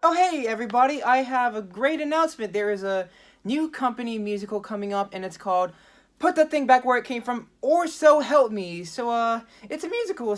Oh hey everybody, I have a great announcement. There is a new company musical coming up and it's called Put the Thing Back Where It Came From or So Help Me. It's a musical,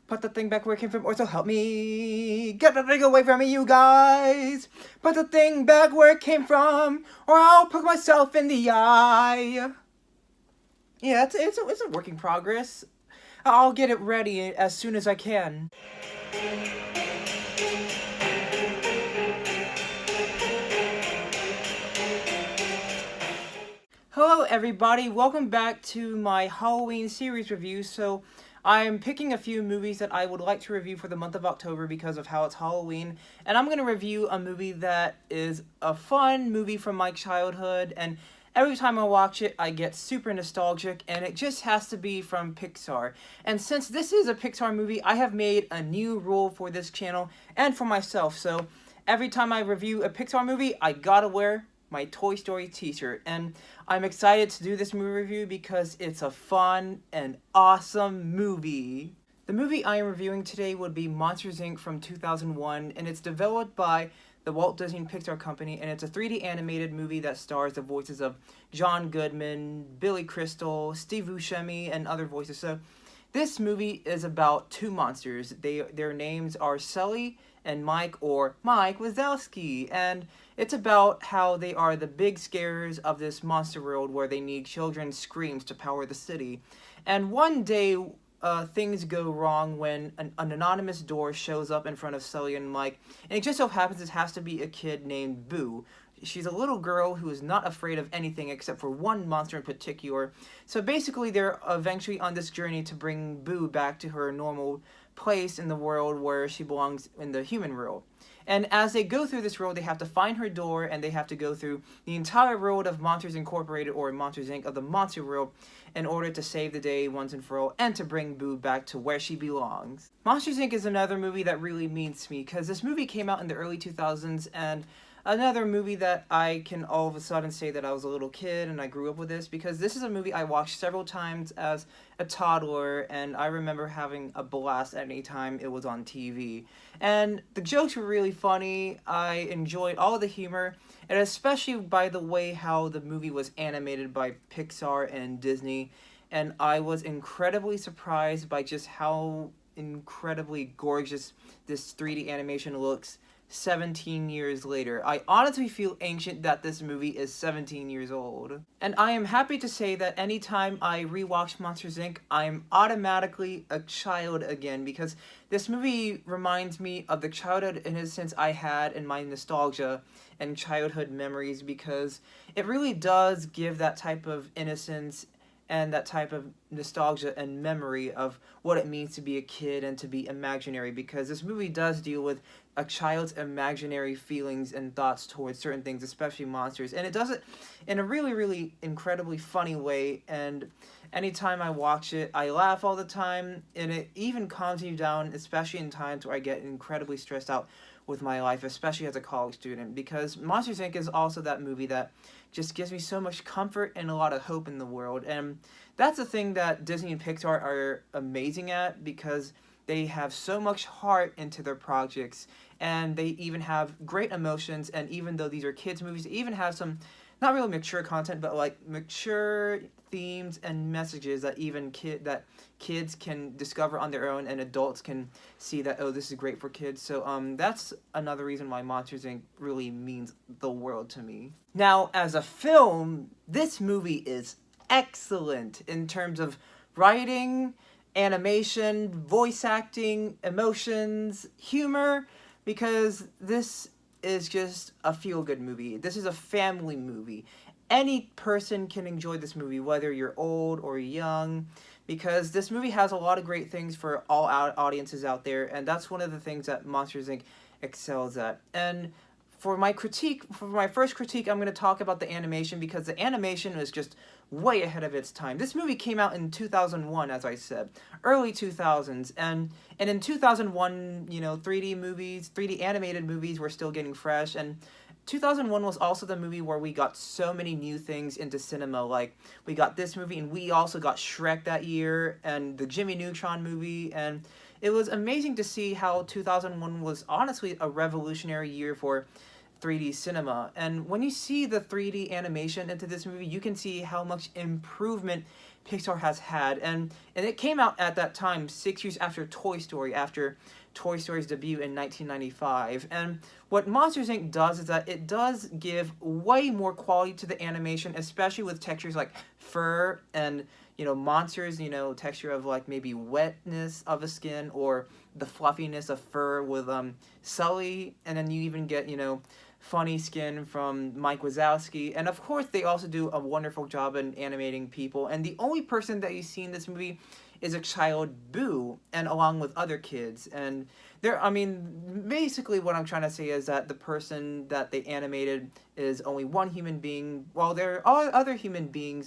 put the thing back where it came from or so help me. Get the thing away from me, you guys. Put the thing back where it came from or I'll poke myself in the eye. Yeah, it's a work in progress. I'll get it ready as soon as I can. Hello everybody, welcome back to my Halloween series review. So I'm picking a few movies that I would like to review for the month of October because of how it's Halloween. And I'm going to review a movie that is a fun movie from my childhood, and every time I watch it I get super nostalgic, and it just has to be from Pixar. And since this is a Pixar movie, I have made a new rule for this channel and for myself. So every time I review a Pixar movie, I gotta wear my Toy Story t-shirt, and I'm excited to do this movie review because it's a fun and awesome movie. The movie I am reviewing today would be Monsters, Inc. from 2001, and it's developed by the Walt Disney Pixar Company, and it's a 3D animated movie that stars the voices of John Goodman, Billy Crystal, Steve Buscemi, and other voices. So this movie is about two monsters. Their names are Sully and Mike, or Mike Wazowski, and it's about how they are the big scarers of this monster world where they need children's screams to power the city. And one day, things go wrong when an anonymous door shows up in front of Sully and Mike, and it just so happens it has to be a kid named Boo. She's a little girl who is not afraid of anything except for one monster in particular. So basically they're eventually on this journey to bring Boo back to her normal place in the world where she belongs in the human world. And as they go through this world, they have to find her door, and they have to go through the entire world of Monsters Incorporated, or Monsters Inc. of the Monster World, in order to save the day once and for all, and to bring Boo back to where she belongs. Monsters Inc. is another movie that really means to me, because this movie came out in the early 2000s, and another movie that I can all of a sudden say that I was a little kid and I grew up with this, because this is a movie I watched several times as a toddler, and I remember having a blast any time it was on TV. And the jokes were really funny. I enjoyed all of the humor, and especially by the way how the movie was animated by Pixar and Disney. And I was incredibly surprised by just how incredibly gorgeous this 3D animation looks 17 years later. I honestly feel ancient that this movie is 17 years old. And I am happy to say that anytime I rewatch Monsters, Inc., I'm automatically a child again, because this movie reminds me of the childhood innocence I had in my nostalgia and childhood memories, because it really does give that type of innocence and that type of nostalgia and memory of what it means to be a kid and to be imaginary, because this movie does deal with a child's imaginary feelings and thoughts towards certain things, especially monsters. And it does it in a really, really incredibly funny way, and anytime I watch it, I laugh all the time, and it even calms me down, especially in times where I get incredibly stressed out with my life, especially as a college student, because Monsters, Inc. is also that movie that just gives me so much comfort and a lot of hope in the world. And that's the thing that Disney and Pixar are amazing at, because they have so much heart into their projects, and they even have great emotions. And even though these are kids movies, they even have some not really mature content, but like mature themes and messages that even kids can discover on their own, and adults can see that, oh, this is great for kids. So that's another reason why Monsters, Inc. really means the world to me. Now, as a film, this movie is excellent in terms of writing, animation, voice acting, emotions, humor, because this is just a feel-good movie. This is a family movie. Any person can enjoy this movie, whether you're old or young, because this movie has a lot of great things for all audiences out there, and that's one of the things that Monsters, Inc. excels at. And for my first critique, I'm going to talk about the animation, because the animation is just way ahead of its time. This movie came out in 2001, as I said, early 2000s, and in 2001, 3D animated movies were still getting fresh, and 2001 was also the movie where we got so many new things into cinema. Like, we got this movie, and we also got Shrek that year, and the Jimmy Neutron movie, and it was amazing to see how 2001 was honestly a revolutionary year for 3D cinema. And when you see the 3D animation into this movie, you can see how much improvement Pixar has had. And it came out at that time, 6 years after Toy Story, after Toy Story's debut in 1995. And what Monsters Inc. does is that it does give way more quality to the animation, especially with textures like fur and, monsters, texture of like maybe wetness of a skin or the fluffiness of fur with Sully. And then you even get, funny skin from Mike Wazowski. And of course, they also do a wonderful job in animating people. And the only person that you see in this movie is a child, Boo, and along with other kids. And basically what I'm trying to say is that the person that they animated is only one human being. While there are other human being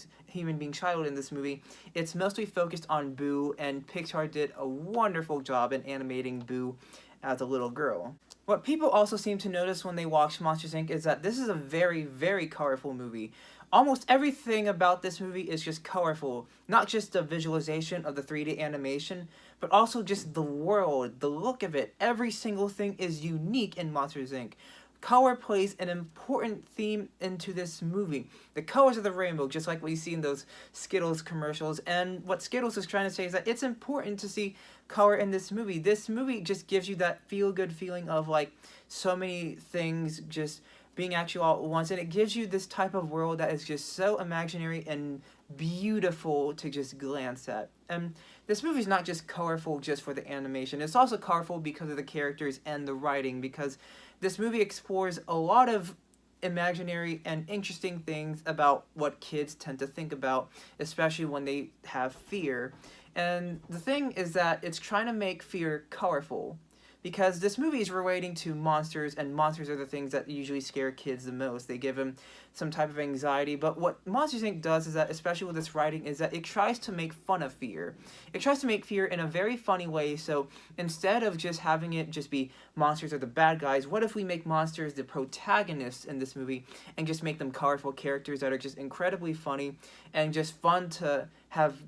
child in this movie, it's mostly focused on Boo, and Pixar did a wonderful job in animating Boo as a little girl. What people also seem to notice when they watch Monsters Inc. is that this is a very, very colorful movie. Almost everything about this movie is just colorful. Not just the visualization of the 3D animation, but also just the world, the look of it. Every single thing is unique in Monsters Inc. Color plays an important theme into this movie. The colors of the rainbow, just like we see in those Skittles commercials. And what Skittles is trying to say is that it's important to see color in this movie. This movie just gives you that feel-good feeling of like so many things just being actual all at once. And it gives you this type of world that is just so imaginary and beautiful to just glance at. And this movie is not just colorful just for the animation. It's also colorful because of the characters and the writing, because this movie explores a lot of imaginary and interesting things about what kids tend to think about, especially when they have fear. And the thing is that it's trying to make fear colorful, because this movie is relating to monsters, and monsters are the things that usually scare kids the most. They give them some type of anxiety. But what Monsters Inc. does is that, especially with its writing, is that it tries to make fun of fear. It tries to make fear in a very funny way. So instead of just having it just be monsters are the bad guys, what if we make monsters the protagonists in this movie and just make them colorful characters that are just incredibly funny and just fun to have,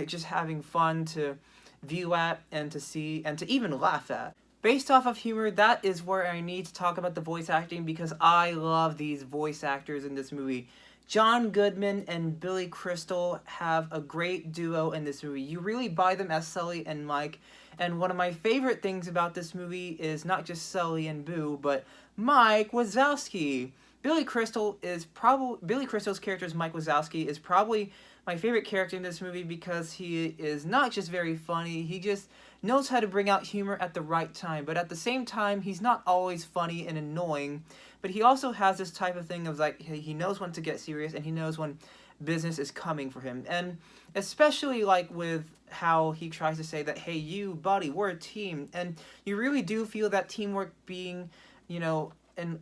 just having fun to view at and to see and to even laugh at. Based off of humor, that is where I need to talk about the voice acting, because I love these voice actors in this movie. John Goodman and Billy Crystal have a great duo in this movie. You really buy them as Sully and Mike. And one of my favorite things about this movie is not just Sully and Boo, but Mike Wazowski. Billy Crystal's character as Mike Wazowski is probably my favorite character in this movie, because he is not just very funny, he just knows how to bring out humor at the right time. But at the same time, he's not always funny and annoying, but he also has this type of thing of like, he knows when to get serious and he knows when business is coming for him. And especially like with how he tries to say that, hey, you, buddy, we're a team. And you really do feel that teamwork being,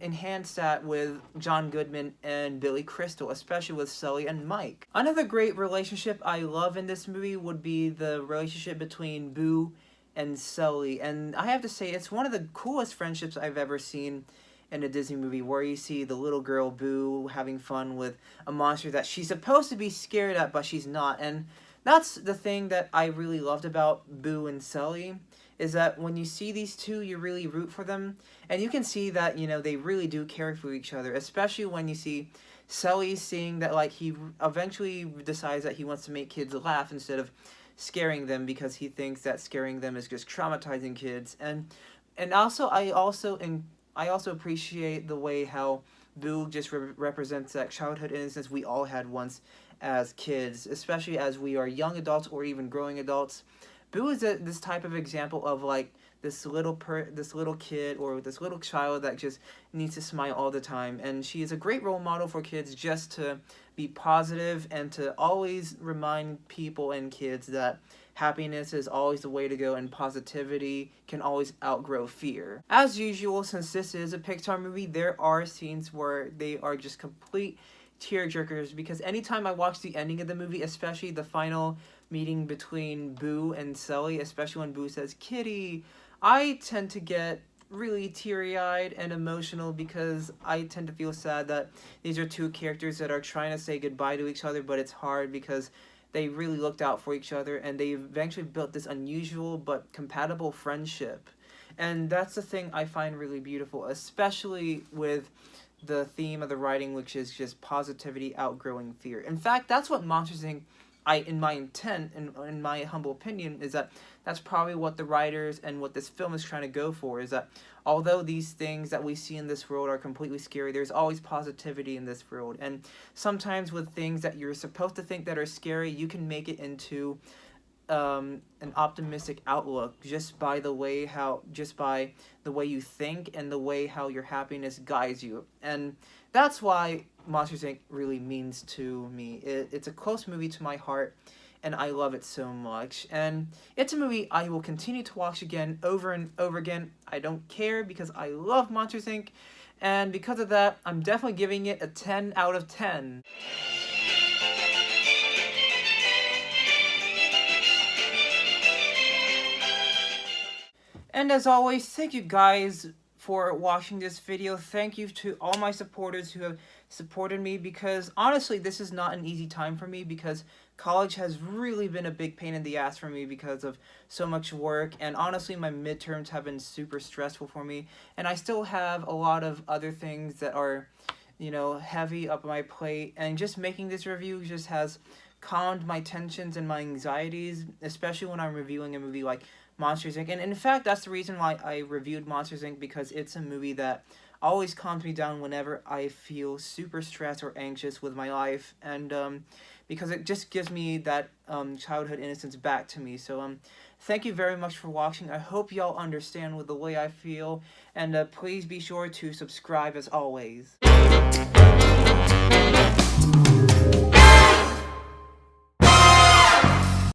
enhanced that with John Goodman and Billy Crystal, especially with Sully and Mike. Another great relationship I love in this movie would be the relationship between Boo and Sully. And I have to say, it's one of the coolest friendships I've ever seen in a Disney movie, where you see the little girl Boo having fun with a monster that she's supposed to be scared at, but she's not. And that's the thing that I really loved about Boo and Sully, is that when you see these two, you really root for them. And you can see that, they really do care for each other, especially when you see Sully seeing that, like, he eventually decides that he wants to make kids laugh instead of scaring them, because he thinks that scaring them is just traumatizing kids. And also, I also appreciate the way how Boo just represents that childhood innocence we all had once as kids, especially as we are young adults or even growing adults. Boo is this type of example of like this little kid or this little child that just needs to smile all the time, and she is a great role model for kids just to be positive and to always remind people and kids that happiness is always the way to go and positivity can always outgrow fear. As usual, since this is a Pixar movie, there are scenes where they are just complete tearjerkers, because anytime I watch the ending of the movie, especially the final meeting between Boo and Sully, especially when Boo says kitty, I tend to get really teary-eyed and emotional, because I tend to feel sad that these are two characters that are trying to say goodbye to each other, but it's hard because they really looked out for each other, and they eventually built this unusual but compatible friendship. And that's the thing I find really beautiful, especially with the theme of the writing, which is just positivity outgrowing fear. In fact, that's what Monsters Inc. In my intent, in my humble opinion, is that that's probably what the writers and what this film is trying to go for, is that although these things that we see in this world are completely scary, there's always positivity in this world. And sometimes with things that you're supposed to think that are scary, you can make it into an optimistic outlook just by the way you think and the way how your happiness guides you. And that's why Monsters Inc. really means to me. It's a close movie to my heart, and I love it so much. And it's a movie I will continue to watch again, over and over again. I don't care, because I love Monsters Inc. And because of that, I'm definitely giving it a 10 out of 10. And as always, thank you guys for watching this video. Thank you to all my supporters who have supported me, because honestly, this is not an easy time for me, because college has really been a big pain in the ass for me because of so much work, and honestly, my midterms have been super stressful for me, and I still have a lot of other things that are, heavy up my plate, and just making this review just has calmed my tensions and my anxieties, especially when I'm reviewing a movie like Monsters Inc. And in fact, that's the reason why I reviewed Monsters Inc. because it's a movie that always calms me down whenever I feel super stressed or anxious with my life, and because it just gives me that childhood innocence back to me. So thank you very much for watching. I hope y'all understand with the way I feel, and please be sure to subscribe as always.